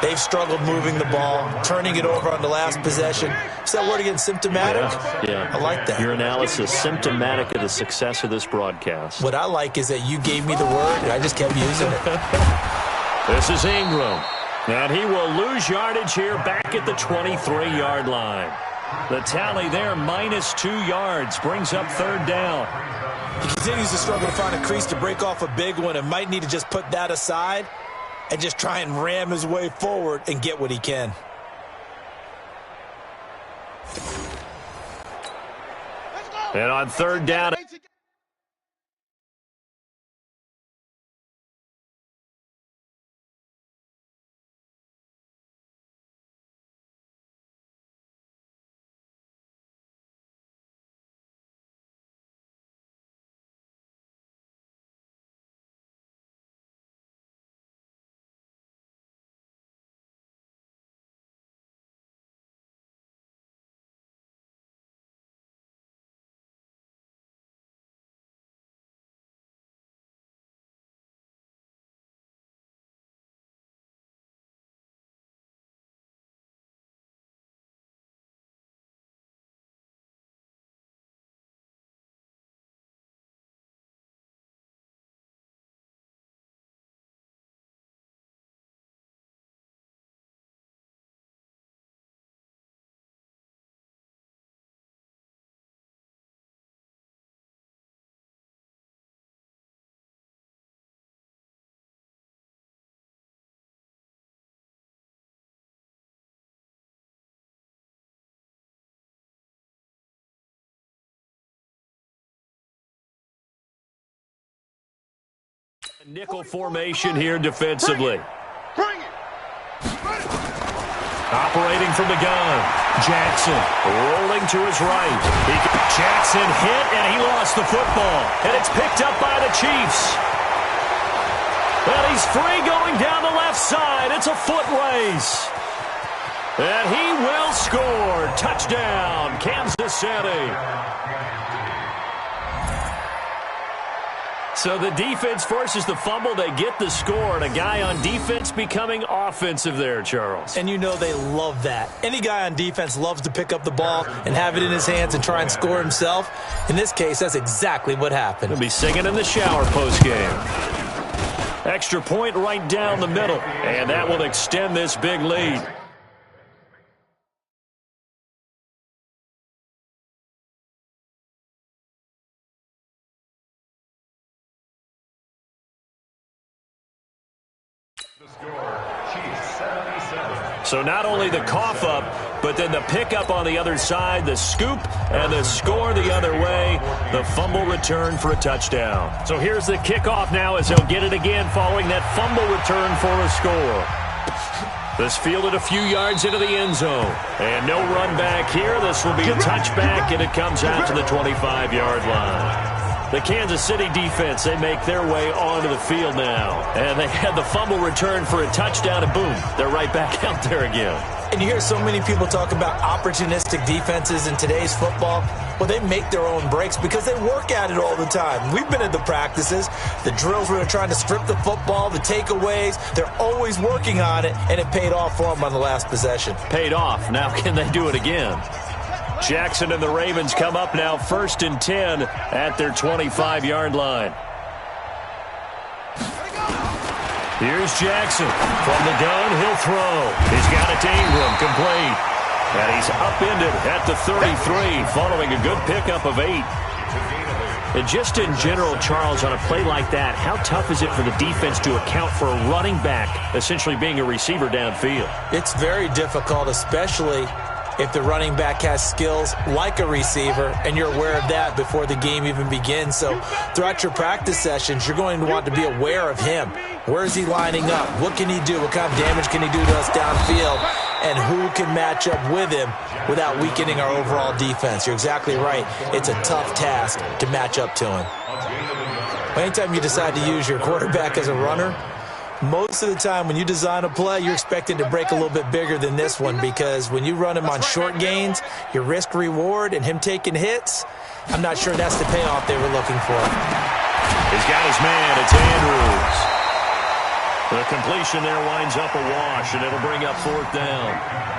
F: They've struggled moving the ball, turning it over on the last possession. Is that word again, symptomatic?
E: Yeah.
F: I like that.
E: Your analysis, symptomatic of the success of this broadcast.
F: What I like is that you gave me the word, and I just kept using it.
E: This is Ingram. And he will lose yardage here back at the 23-yard line. The tally there, -2 yards, brings up 3rd down.
F: He continues to struggle to find a crease to break off a big one and might need to just put that aside and just try and ram his way forward and get what he can.
E: And on 3rd down, nickel formation here defensively. Operating from the gun. Jackson rolling to his right. Jackson hit, and he lost the football. And it's picked up by the Chiefs. And he's free going down the left side. It's a foot race. And he will score. Touchdown, Kansas City. So the defense forces the fumble. They get the score, and a guy on defense becoming offensive there, Charles.
F: And you know they love that. Any guy on defense loves to pick up the ball and have it in his hands and try and score himself. In this case, that's exactly what happened.
E: He'll be singing in the shower post-game. Extra point right down the middle, and that will extend this big lead. So not only the cough up, but then the pickup on the other side, the scoop, and the score the other way, the fumble return for a touchdown. So here's the kickoff now as he'll get it again following that fumble return for a score. This fielded a few yards into the end zone. And no run back here. This will be a touchback, and it comes out to the 25-yard line. The Kansas City defense, they make their way onto the field now. And they had the fumble return for a touchdown, and boom, they're right back out there again.
F: And you hear so many people talk about opportunistic defenses in today's football. Well, they make their own breaks because they work at it all the time. We've been at the practices, the drills where they're trying to strip the football, the takeaways. They're always working on it, and it paid off for them on the last possession.
E: Paid off. Now can they do it again? Jackson and the Ravens come up now 1st and 10 at their 25-yard line. Here's Jackson. From the gun, he'll throw. He's got it to Ingram, complete. And he's upended at the 33 following a good pickup of 8. And just in general, Charles, on a play like that, how tough is it for the defense to account for a running back essentially being a receiver downfield?
F: It's very difficult, especially if the running back has skills like a receiver, and you're aware of that before the game even begins. So throughout your practice sessions, you're going to want to be aware of him. Where is he lining up? What can he do? What kind of damage can he do to us downfield? And who can match up with him without weakening our overall defense? You're exactly right. It's a tough task to match up to him. Anytime you decide to use your quarterback as a runner, most of the time when you design a play, you're expecting to break a little bit bigger than this one, because when you run him on short gains, your risk-reward and him taking hits, I'm not sure that's the payoff they were looking for.
E: He's got his man. It's Andrews. The completion there winds up a wash, and it'll bring up 4th down.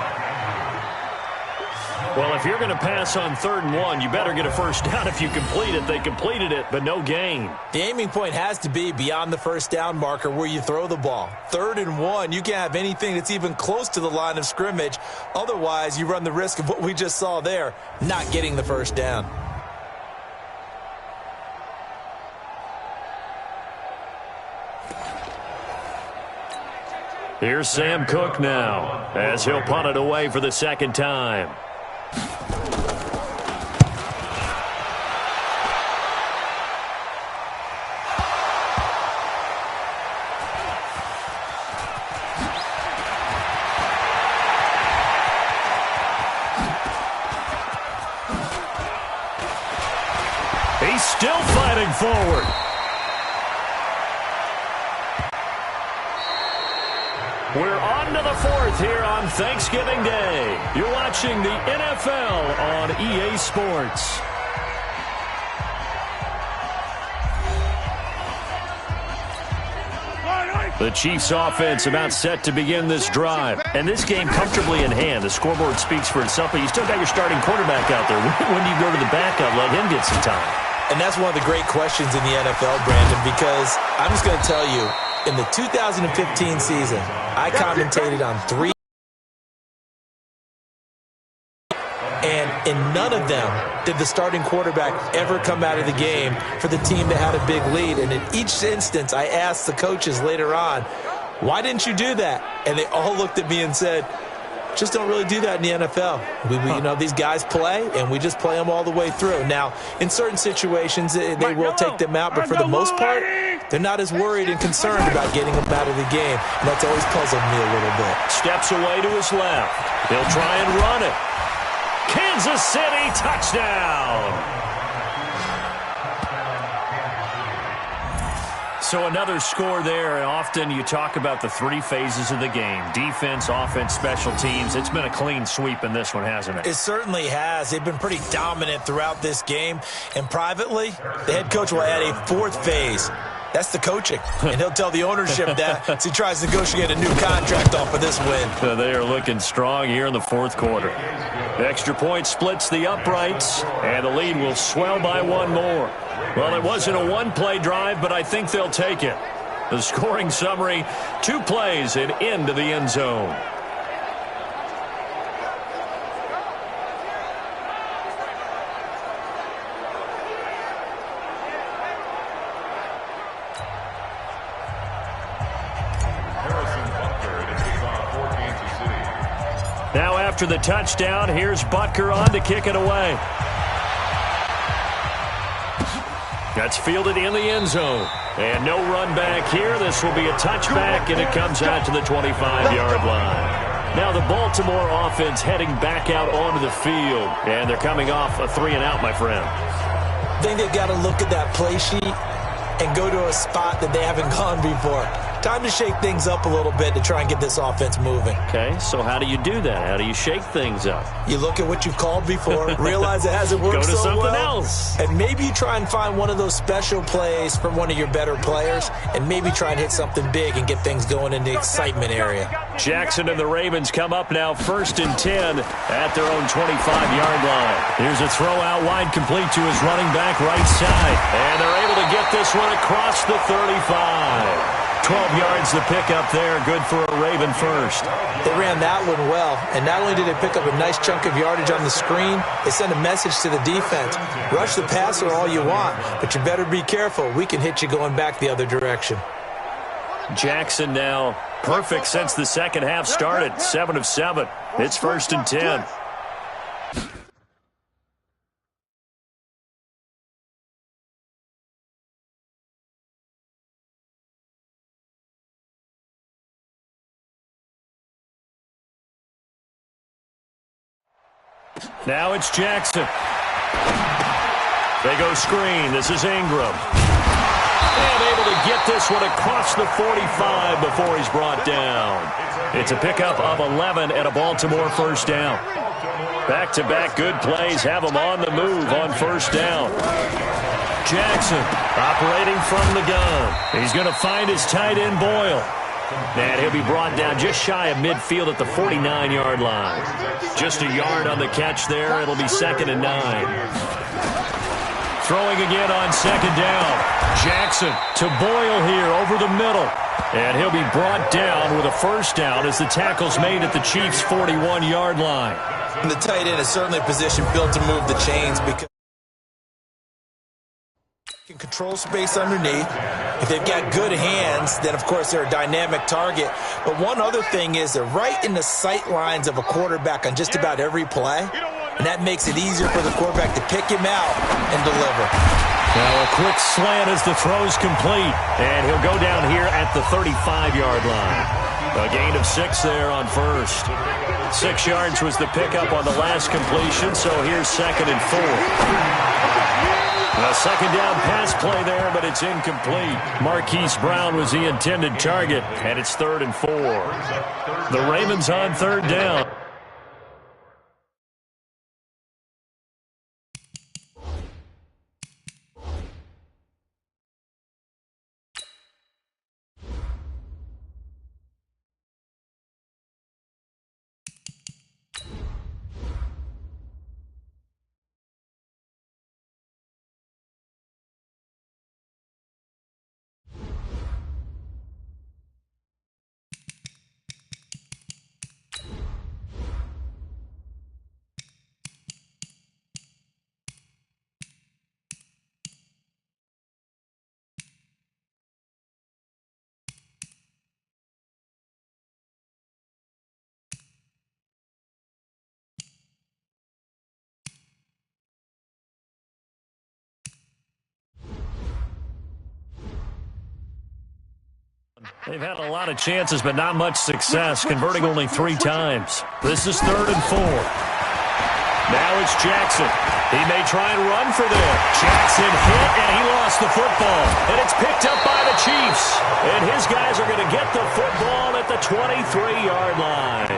E: Well, if you're going to pass on 3rd and 1, you better get a first down if you complete it. They completed it, but no gain.
F: The aiming point has to be beyond the first down marker where you throw the ball. 3rd and 1, you can't have anything that's even close to the line of scrimmage. Otherwise, you run the risk of what we just saw there, not getting the first down.
E: Here's Sam Cook now, as he'll punt it away for the 2nd time. He's still fighting forward. We're on to the 4th here on Thanksgiving Day. You're watching the NFL on EA Sports. The Chiefs offense about set to begin this drive. And this game comfortably in hand. The scoreboard speaks for itself, but you still got your starting quarterback out there. When do you go to the backup, let him get some time?
F: And that's one of the great questions in the NFL, Brandon, because I'm just going to tell you, in the 2015 season, I commentated on 3. And in none of them did the starting quarterback ever come out of the game for the team that had a big lead. And in each instance, I asked the coaches later on, why didn't you do that? And they all looked at me and said, just don't really do that in the NFL. You know, these guys play, and we just play them all the way through. Now, in certain situations, they will take them out, but for the most part, they're not as worried and concerned about getting them out of the game. And that's always puzzled me a little bit.
E: Steps away to his left. He'll try and run it. Kansas City touchdown. So another score there, and often you talk about the 3 phases of the game. Defense, offense, special teams. It's been a clean sweep in this one, hasn't it?
F: It certainly has. They've been pretty dominant throughout this game. And privately, the head coach will add a 4th phase. That's the coaching. And he'll tell the ownership that as he tries to negotiate a new contract off of this win.
E: So they are looking strong here in the 4th quarter. The extra point splits the uprights, and the lead will swell by 1 more. Well, it wasn't a one-play drive, but I think they'll take it. The scoring summary, 2 plays and into the end zone. Now after the touchdown, here's Butker on to kick it away. That's fielded in the end zone. And no run back here. This will be a touchback, and it comes out to the 25-yard line. Now the Baltimore offense heading back out onto the field. And they're coming off a 3-and-out, my friend.
F: I think they've got to look at that play sheet and go to a spot that they haven't gone before. Time to shake things up a little bit to try and get this offense moving.
E: Okay, so how do you do that? How do you shake things up?
F: You look at what you've called before, realize it hasn't worked so well.
E: Go to something else.
F: And maybe you try and find one of those special plays from one of your better players, and maybe try and hit something big and get things going in the excitement area.
E: Jackson and the Ravens come up now 1st and 10 at their own 25-yard line. Here's a throw out wide complete to his running back right side. And they're able to get this one across the 35. 12 yards to pick up there. Good for a Raven first.
F: They ran that one well, and not only did they pick up a nice chunk of yardage on the screen, they sent a message to the defense. Rush the passer all you want, but you better be careful. We can hit you going back the other direction.
E: Jackson now perfect since the second half started. 7 of 7. It's 1st and 10. Now it's Jackson. They go screen. This is Ingram. And able to get this one across the 45 before he's brought down. It's a pickup of 11 and a Baltimore first down. Back-to-back good plays have him on the move on first down. Jackson operating from the gun. He's going to find his tight end Boyle. And he'll be brought down just shy of midfield at the 49-yard line. Just a yard on the catch there. It'll be 2nd and 9. Throwing again on 2nd down. Jackson to Boyle here over the middle. And he'll be brought down with a first down as the tackle's made at the Chiefs' 41-yard line.
F: And the tight end is certainly a position built to move the chains because can control space underneath. If they've got good hands, then of course they're a dynamic target. But one other thing is they're right in the sight lines of a quarterback on just about every play. And that makes it easier for the quarterback to pick him out and deliver.
E: Now a quick slant as the throw's complete. And he'll go down here at the 35-yard line. A gain of 6 there on first. 6 yards was the pickup on the last completion, so here's 2nd and 4. A 2nd down pass play there, but it's incomplete. Marquise Brown was the intended target, and it's 3rd and 4. The Ravens on 3rd down. They've had a lot of chances, but not much success, converting only 3 times. This is 3rd and 4. Now it's Jackson. He may try and run for them. Jackson hit, and he lost the football. And it's picked up by the Chiefs. And his guys are going to get the football at the 23-yard line.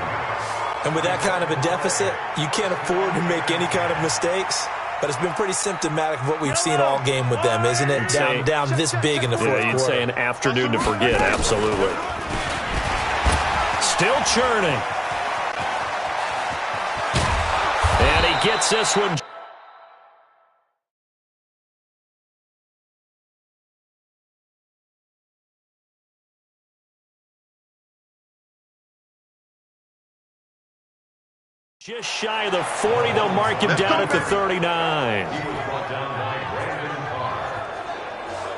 F: And with that kind of a deficit, you can't afford to make any kind of mistakes. But it's been pretty symptomatic of what we've seen all game with them, isn't it? Down this big in the fourth quarter.
E: You'd say an afternoon to forget, absolutely. Still churning. And he gets this one. Just shy of the 40, they'll mark him down at the 39.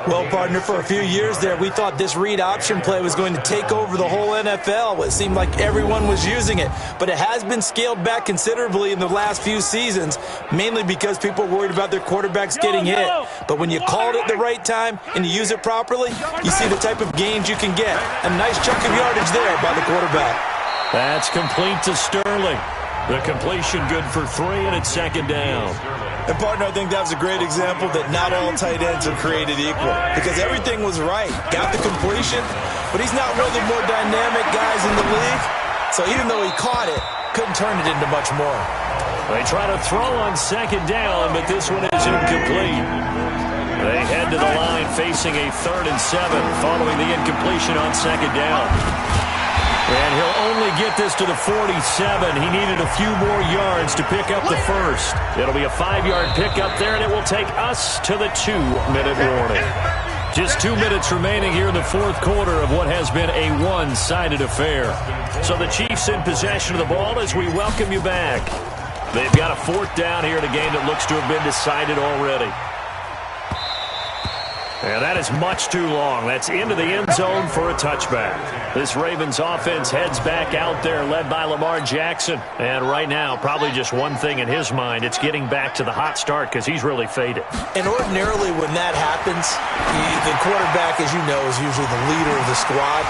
F: Well, partner, for a few years there, we thought this read option play was going to take over the whole NFL. It seemed like everyone was using it, but it has been scaled back considerably in the last few seasons, mainly because people are worried about their quarterbacks getting hit. But when you call it at the right time and you use it properly, you see the type of gains you can get. A nice chunk of yardage there by the quarterback.
E: That's complete to Sterling. The completion good for 3, and it's 2nd down.
F: And, partner, I think that was a great example that not all tight ends are created equal because everything was right. Got the completion, but he's not one of the more dynamic guys in the league. So even though he caught it, couldn't turn it into much more.
E: They try to throw on 2nd down, but this one is incomplete. They head to the line facing a 3rd and 7 following the incompletion on 2nd down. And he'll only get this to the 47. He needed a few more yards to pick up the first. It'll be a 5-yard pickup there, and it will take us to the 2-minute warning. Just 2 minutes remaining here in the fourth quarter of what has been a one-sided affair. So the Chiefs in possession of the ball as we welcome you back. They've got a 4th down here in a game that looks to have been decided already. And that is much too long. That's into the end zone for a touchback. This Ravens offense heads back out there, led by Lamar Jackson. And right now, probably just one thing in his mind. It's getting back to the hot start because he's really faded.
F: And ordinarily when that happens, the quarterback, as you know, is usually the leader of the squad.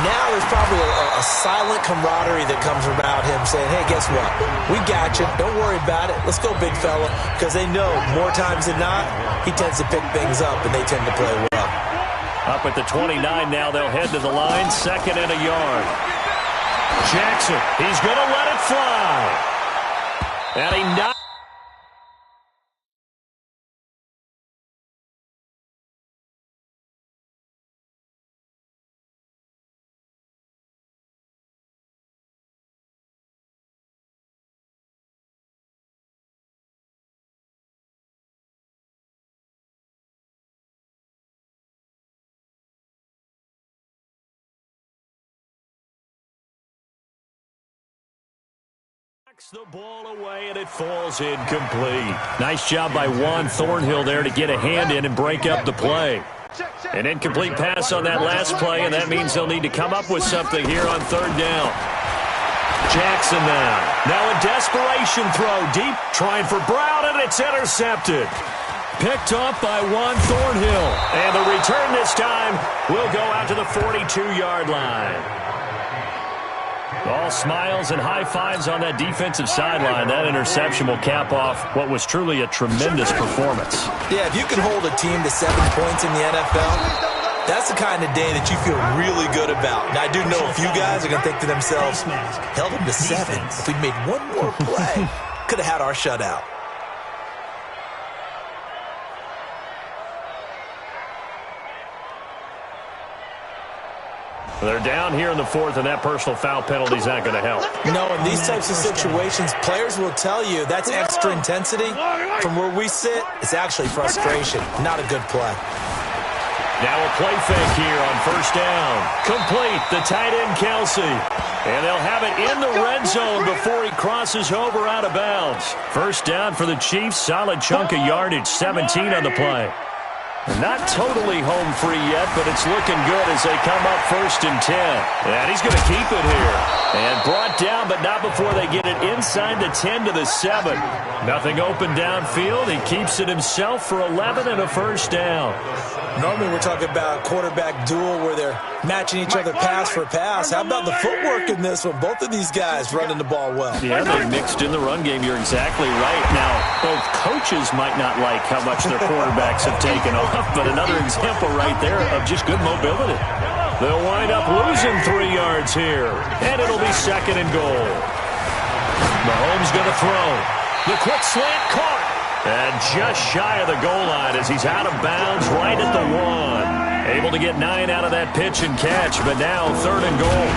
F: Now there's probably a silent camaraderie that comes about him saying, hey, guess what? We got you. Don't worry about it. Let's go, big fella. Because they know more times than not, he tends to pick things up, and they tend to play well.
E: Up at the 29 now, they'll head to the line, 2nd and a yard. Jackson, he's going to let it fly. And he knocks. The ball away, and it falls incomplete. Nice job by Juan Thornhill there to get a hand in and break up the play. An incomplete pass on that last play, and that means they'll need to come up with something here on third down. Jackson now a desperation throw deep, trying for Brown, and it's intercepted. Picked off by Juan Thornhill, and the return this time will go out to the 42-yard line. All smiles and high fives on that defensive sideline. That interception will cap off what was truly a tremendous performance.
F: Yeah, if you can hold a team to 7 points in the NFL, that's the kind of day that you feel really good about. Now, I do know a few guys are going to think to themselves, held them to 7. If we'd made one more play, could have had our shutout.
E: They're down here in the fourth, and that personal foul penalty is not going to help.
F: No, in these types of situations, players will tell you that's extra intensity. From where we sit, it's actually frustration. Not a good play.
E: Now a play fake here on first down. Complete, the tight end Kelsey. And they'll have it in the red zone before he crosses over out of bounds. First down for the Chiefs, solid chunk of yardage, 17 on the play. Not totally home free yet, but it's looking good as they come up 1st and 10. And he's going to keep it here. And brought down, but not before they get it inside the 10 to the 7. Nothing open downfield. He keeps it himself for 11 and a first down.
F: Normally we're talking about a quarterback duel where they're matching each other pass for pass. How about the footwork in this one? Both of these guys running the ball well.
E: Yeah, they mixed in the run game. You're exactly right. Now, both coaches might not like how much their quarterbacks have taken off, but another example right there of just good mobility. They'll wind up losing 3 yards here, and it'll be 2nd and goal. Mahomes going to throw. The quick slant caught. And just shy of the goal line as he's out of bounds right at the 1. Able to get 9 out of that pitch and catch, but now 3rd and goal.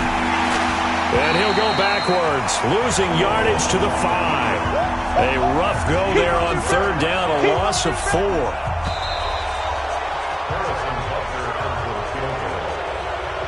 E: And he'll go backwards, losing yardage to the 5. A rough go there on 3rd down, a loss of 4.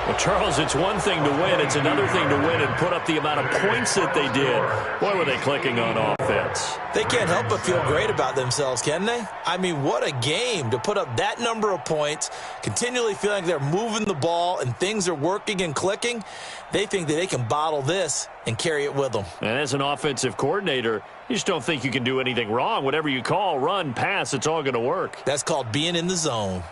E: Well, Charles, it's one thing to win. It's another thing to win and put up the amount of points that they did. Boy, were they clicking on offense.
F: They can't help but feel great about themselves, can they? I mean, what a game to put up that number of points, continually feeling like they're moving the ball and things are working and clicking. They think that they can bottle this and carry it with them.
E: And as an offensive coordinator, you just don't think you can do anything wrong. Whatever you call, run, pass, it's all going to work.
F: That's called being in the zone.